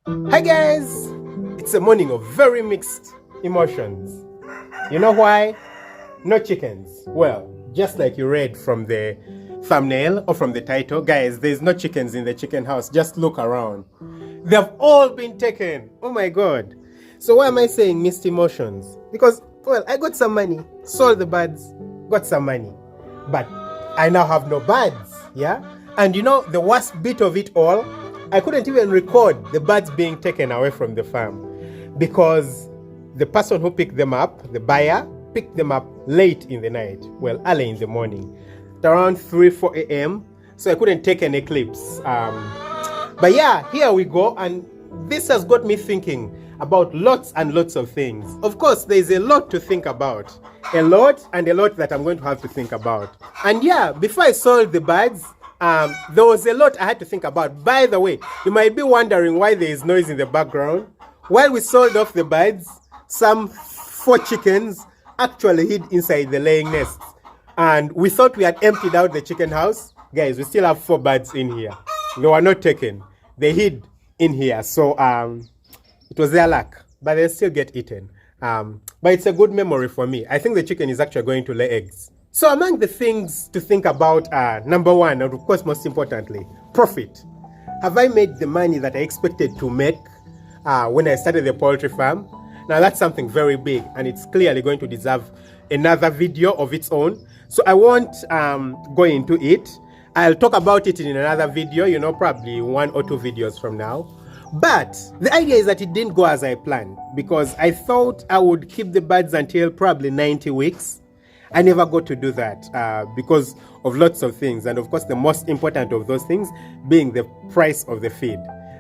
Hi guys! It's a morning of very mixed emotions. You know why? No chickens. Well, just like you read from the thumbnail or from the title, guys, there's no chickens in the chicken house. Just look around. They've all been taken. Oh my god. So why am I saying mixed emotions? Because, well, I got some money, sold the birds, got some money. But I now have no birds, yeah? And you know, the worst bit of it all, I couldn't even record the birds being taken away from the farm because the person who picked them up, the buyer, picked them up late in the night, well, early in the morning, at around 3-4 a.m. So I couldn't take any clips. But yeah, here we go. And this has got me thinking about lots and lots of things. Of course, there's a lot to think about. A lot that I'm going to have to think about. And yeah, before I sold the birds, there was a lot I had to think about. By the way, you might be wondering why there is noise in the background. While we sold off the birds, some 4 chickens actually hid inside the laying nests. And we thought we had emptied out the chicken house. Guys, we still have 4 birds in here. They were not taken. They hid in here. So it was their luck, but they still get eaten. But it's a good memory for me. I think the chicken is actually going to lay eggs. So among the things to think about are, number one, and of course most importantly, profit. Have I made the money that I expected to make when I started the poultry farm? Now that's something very big, and it's clearly going to deserve another video of its own. So I won't go into it. I'll talk about it in another video, you know, probably 1 or 2 videos from now. But the idea is that it didn't go as I planned, because I thought I would keep the birds until probably 90 weeks. I never got to do that because of lots of things. And of course, the most important of those things being the price of the feed.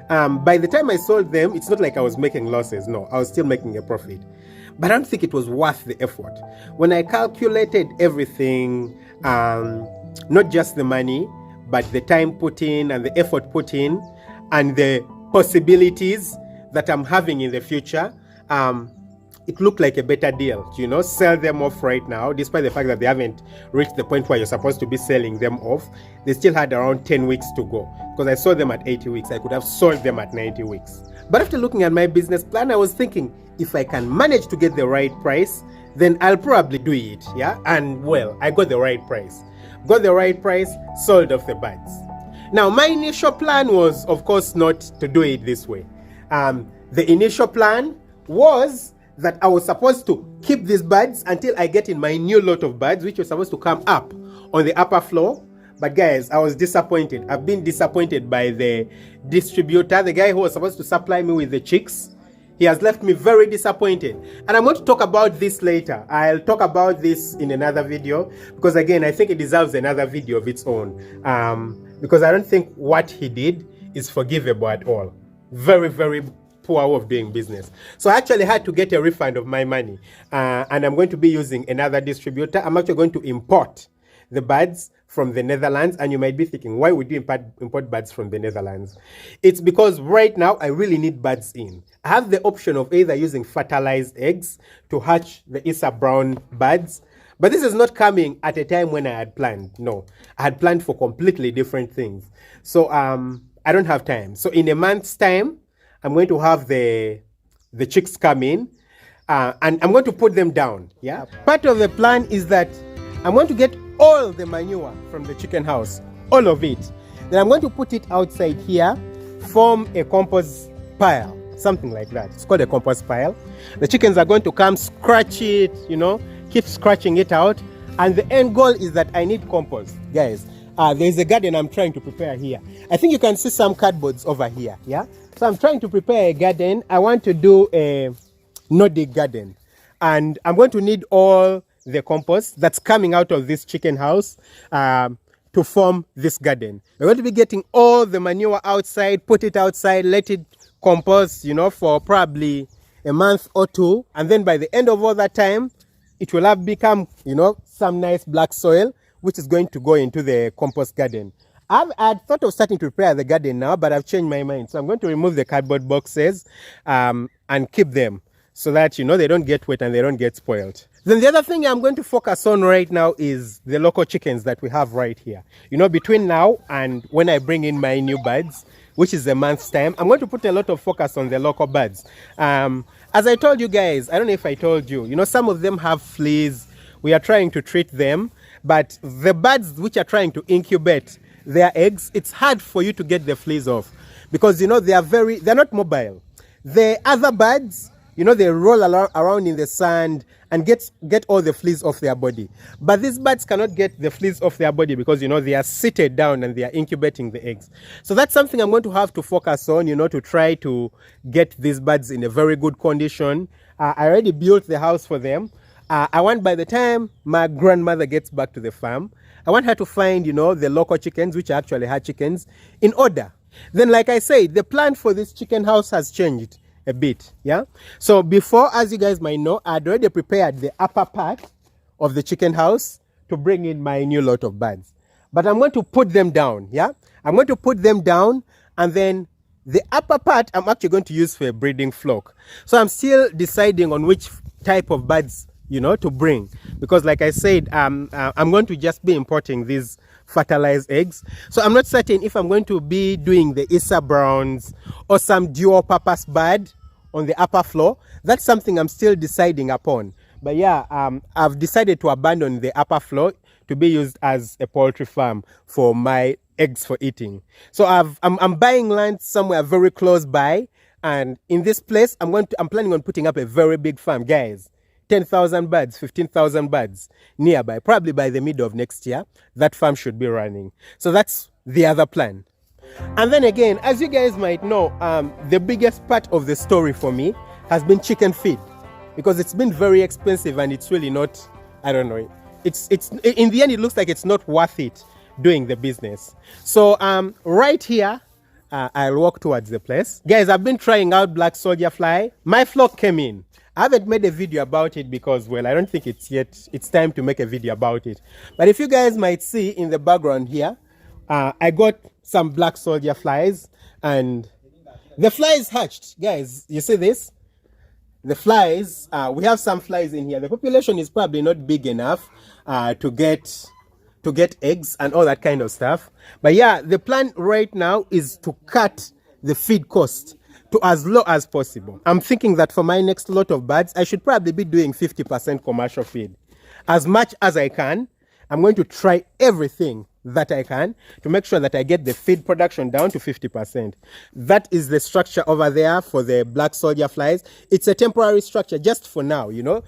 By the time I sold them, it's not like I was making losses. No, I was still making a profit. But I don't think it was worth the effort. When I calculated everything, not just the money, but the time put in and the effort put in and the possibilities that I'm having in the future, it looked like a better deal, you know, sell them off right now, despite the fact that they haven't reached the point where you're supposed to be selling them off. They still had around 10 weeks to go, because I sold them at 80 weeks. I could have sold them at 90 weeks. But after looking at my business plan, I was thinking, if I can manage to get the right price, then I'll probably do it, yeah? And well, I got the right price. Got the right price, sold off the birds. Now, my initial plan was, of course, not to do it this way. The initial plan was that I was supposed to keep these birds until I get in my new lot of birds, which was supposed to come up on the upper floor. But guys, I was disappointed. I've been disappointed by the distributor, the guy who was supposed to supply me with the chicks. He has left me very disappointed. And I'm going to talk about this later. I'll talk about this in another video, because again, I think it deserves another video of its own. Because I don't think what he did is forgivable at all. Very, very poor way of doing business. So I actually had to get a refund of my money. And I'm going to be using another distributor. I'm actually going to import the birds from the Netherlands. And you might be thinking, why would you import birds from the Netherlands? It's because right now I really need birds in. I have the option of either using fertilized eggs to hatch the Issa brown birds. But this is not coming at a time when I had planned. No, I had planned for completely different things. So I don't have time. So in a month's time, I'm going to have the chicks come in and I'm going to put them down. Yeah. Part of the plan is that I'm going to get all the manure from the chicken house, all of it. Then I'm going to put it outside here, form a compost pile, something like that. It's called a compost pile. The chickens are going to come scratch it, you know, keep scratching it out. And the end goal is that I need compost. Guys, there's a garden I'm trying to prepare here. I think you can see some cardboards over here, yeah? So I'm trying to prepare a garden. I want to do a Nordic garden. And I'm going to need all the compost that's coming out of this chicken house to form this garden. We're going to be getting all the manure outside, put it outside, let it compost, you know, for probably a month or 2. And then by the end of all that time, it will have become, you know, some nice black soil, which is going to go into the compost garden. I'd thought of starting to prepare the garden now, but I've changed my mind. So I'm going to remove the cardboard boxes and keep them so that, you know, they don't get wet and they don't get spoiled. Then the other thing I'm going to focus on right now is the local chickens that we have right here. You know, between now and when I bring in my new birds, which is a month's time, I'm going to put a lot of focus on the local birds. As I told you guys, I don't know if I told you, you know, some of them have fleas. We are trying to treat them, but the birds which are trying to incubate their eggs, it's hard for you to get the fleas off because, you know, they're not mobile. The other birds, you know, they roll around in the sand and get all the fleas off their body. But these birds cannot get the fleas off their body because, you know, they are seated down and they are incubating the eggs. So that's something I'm going to have to focus on, you know, to try to get these birds in a very good condition. I already built the house for them. I want by the time my grandmother gets back to the farm, I want her to find, you know, the local chickens, which are actually her chickens, in order. Then, like I said, the plan for this chicken house has changed a bit, yeah? So before, as you guys might know, I'd already prepared the upper part of the chicken house to bring in my new lot of birds. But I'm going to put them down, yeah? I'm going to put them down, and then the upper part I'm actually going to use for a breeding flock. So I'm still deciding on which type of birds, you know, to bring, because like I said, I'm going to just be importing these fertilized eggs. So I'm not certain if I'm going to be doing the Issa Browns or some dual purpose bird on the upper floor. That's something I'm still deciding upon. But yeah, I've decided to abandon the upper floor to be used as a poultry farm for my eggs for eating. So I'm buying land somewhere very close by, and in this place I'm planning on putting up a very big farm, guys. 10,000 birds, 15,000 birds nearby. Probably by the middle of next year, that farm should be running. So that's the other plan. And then again, as you guys might know, the biggest part of the story for me has been chicken feed, because it's been very expensive and it's really not, I don't know, it's in the end it looks like it's not worth it doing the business. So right here, I'll walk towards the place. Guys, I've been trying out black soldier fly. My flock came in. I haven't made a video about it because, well, I don't think it's time to make a video about it. But if you guys might see in the background here, I got some black soldier flies, and the flies hatched. Guys, you see this? The flies, we have some flies in here. The population is probably not big enough to get eggs and all that kind of stuff. But yeah, the plan right now is to cut the feed cost to as low as possible. I'm thinking that for my next lot of birds, I should probably be doing 50% commercial feed. As much as I can, I'm going to try everything that I can to make sure that I get the feed production down to 50%. That is the structure over there for the black soldier flies. It's a temporary structure just for now, you know,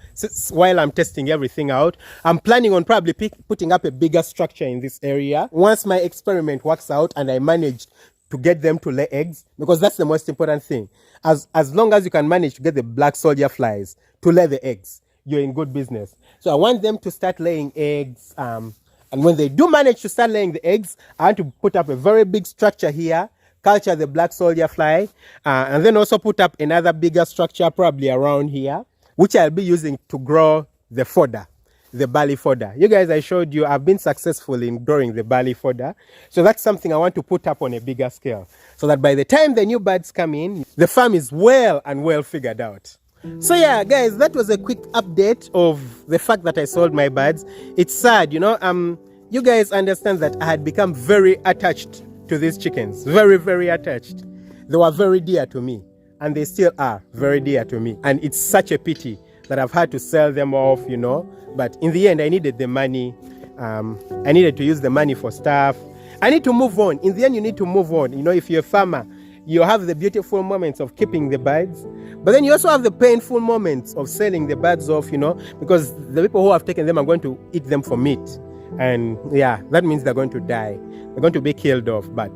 while I'm testing everything out. I'm planning on probably putting up a bigger structure in this area once my experiment works out and I manage to get them to lay eggs, because that's the most important thing. As long as you can manage to get the black soldier flies to lay the eggs, you're in good business. So I want them to start laying eggs, and when they do manage to start laying the eggs, I want to put up a very big structure here, culture the black soldier fly, and then also put up another bigger structure probably around here, which I'll be using to grow the fodder, the barley fodder. You guys, I showed you I've been successful in growing the barley fodder. So that's something I want to put up on a bigger scale, so that by the time the new birds come in, the farm is well figured out. So yeah, guys, that was a quick update of the fact that I sold my birds. It's sad, you know, you guys understand that I had become very attached to these chickens. Very attached. They were very dear to me, and they still are very dear to me. And it's such a pity that I've had to sell them off, you know. But in the end, I needed the money. I needed to use the money for stuff. I need to move on. In the end, you need to move on. You know, if you're a farmer, you have the beautiful moments of keeping the birds, but then you also have the painful moments of selling the birds off, you know, because the people who have taken them are going to eat them for meat. And yeah, that means they're going to die. They're going to be killed off, but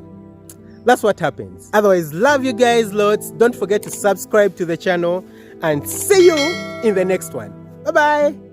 that's what happens. Otherwise, love you guys lots. Don't forget to subscribe to the channel, and see you in the next one. Bye-bye.